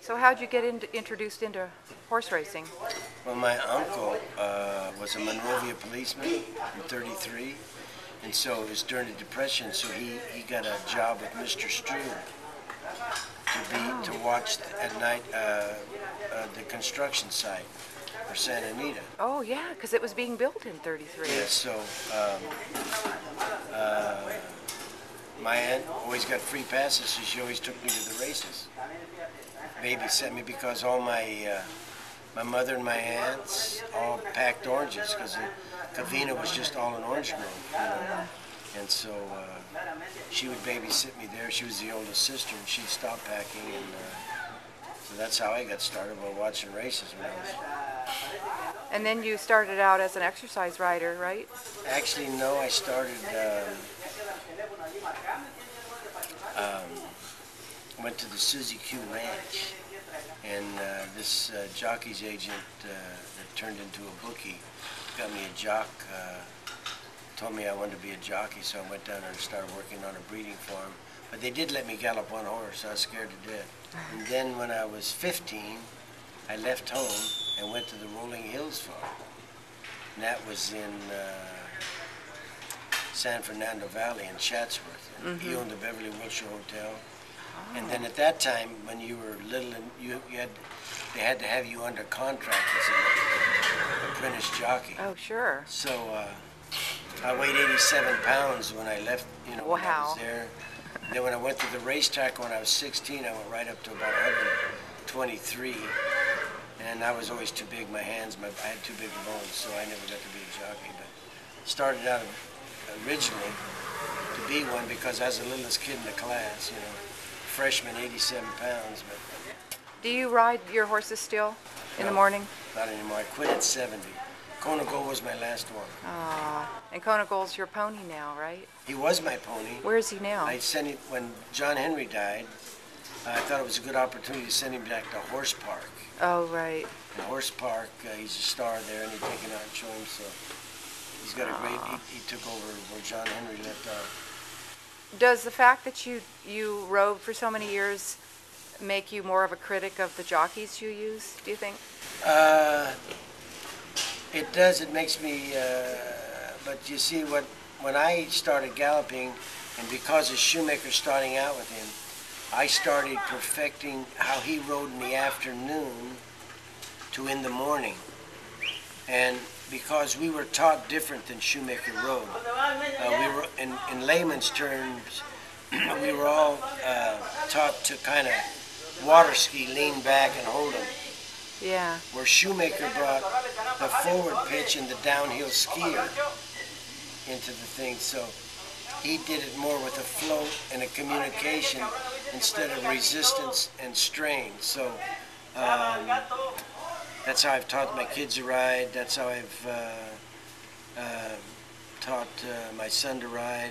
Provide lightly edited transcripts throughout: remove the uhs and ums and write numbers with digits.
So how'd you get introduced into horse racing? Well, my uncle was a Monrovia policeman in '33, and so it was during the Depression, so he got a job with Mr. Strood to watch at night the construction site for Santa Anita. Oh yeah, because it was being built in '33. Yeah, so my aunt always got free passes, so she always took me to the races. Babysat me because all my mother and my aunts all packed oranges because Covina was just all an orange grove, you know. And so she would babysit me there. She was the oldest sister, and she'd stop packing, and so that's how I got started while watching races when I was. And then you started out as an exercise rider, right? Actually, no. I started. Went to the Suzy Q Ranch, and this jockey's agent that turned into a bookie got me a jock. Told me I wanted to be a jockey, so I went down there and started working on a breeding farm. But they did let me gallop one horse. I was scared to death. And then when I was 15, I left home and went to the Rolling Hills Farm. And that was in San Fernando Valley in Chatsworth. And he owned the Beverly Wilshire Hotel. Oh. And then at that time, when you were little, and they had to have you under contract as an apprentice jockey. Oh, sure. So I weighed 87 pounds when I left, you know, wow. when I was there. And then when I went to the racetrack when I was 16, I went right up to about 123. And I was always too big. My hands, I had too big bones, so I never got to be a jockey. But started out originally to be one because I was the littlest kid in the class, you know, freshman, 87 pounds. But do you ride your horses still in the morning? Not anymore. I quit at 70. Kona Gold was my last one. And Kona Gold's your pony now, right? He was my pony. Where is he now? I sent him, when John Henry died, I thought it was a good opportunity to send him back to Horse Park. Oh, right. In Horse Park, he's a star there, and he'd take him out and show him, so he's got a great, he took over where John Henry left off. Does the fact that you rode for so many years make you more of a critic of the jockeys you use, do you think? It does. It makes me, but you see, when I started galloping, and because of Shoemaker starting out with him, I started perfecting how he rode in the afternoon to in the morning. And because we were taught different than Shoemaker rode, we were, in layman's terms, we were all taught to kind of water ski, lean back and hold him. Yeah. Where Shoemaker brought the forward pitch and the downhill skier into the thing, so he did it more with a flow and a communication instead of resistance and strain. So that's how I've taught my kids to ride. That's how I've taught my son to ride.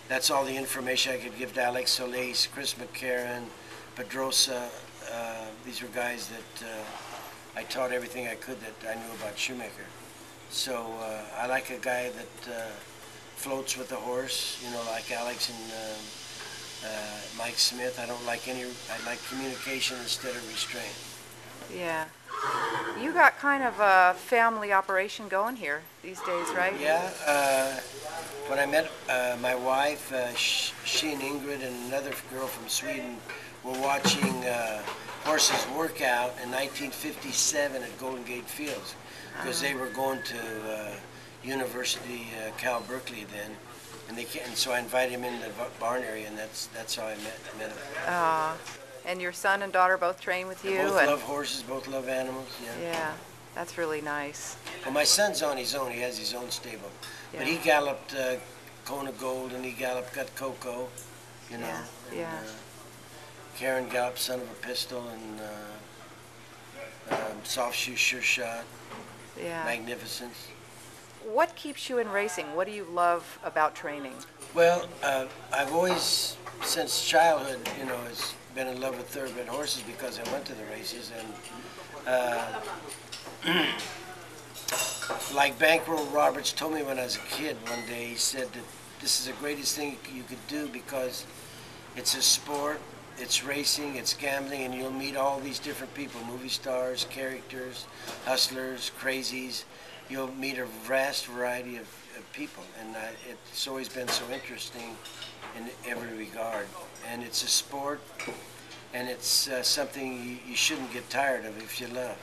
That's all the information I could give to Alex Solis, Chris McCarron, Pedrosa. These were guys that I taught everything I could that I knew about Shoemaker. So I like a guy that floats with the horse, you know, like Alex and Mike Smith. I don't like I like communication instead of restraint. Yeah. You got kind of a family operation going here these days, right? Yeah. When I met my wife, she and Ingrid and another girl from Sweden were watching horses work out in 1957 at Golden Gate Fields because they were going to University Cal Berkeley then, and so I invited him in the barn area, and that's how I met him. And your son and daughter both train with you? They both love horses, both love animals. Yeah. Yeah, that's really nice. Well, my son's on his own. He has his own stable, but he galloped Kona Gold, and he got Coco, you know. Yeah. And, Karen galloped Son of a Pistol, and Soft Shoe Sure Shot. Yeah. Magnificence. What keeps you in racing? What do you love about training? Well, I've always, since childhood, you know, has been in love with thoroughbred horses because I went to the races, and like Bankroll Roberts told me when I was a kid one day, he said that this is the greatest thing you could do because it's a sport it's racing, it's gambling, and you'll meet all these different people, movie stars, characters, hustlers, crazies. You'll meet a vast variety of people, and it's always been so interesting in every regard. And it's a sport, and it's something you shouldn't get tired of if you love.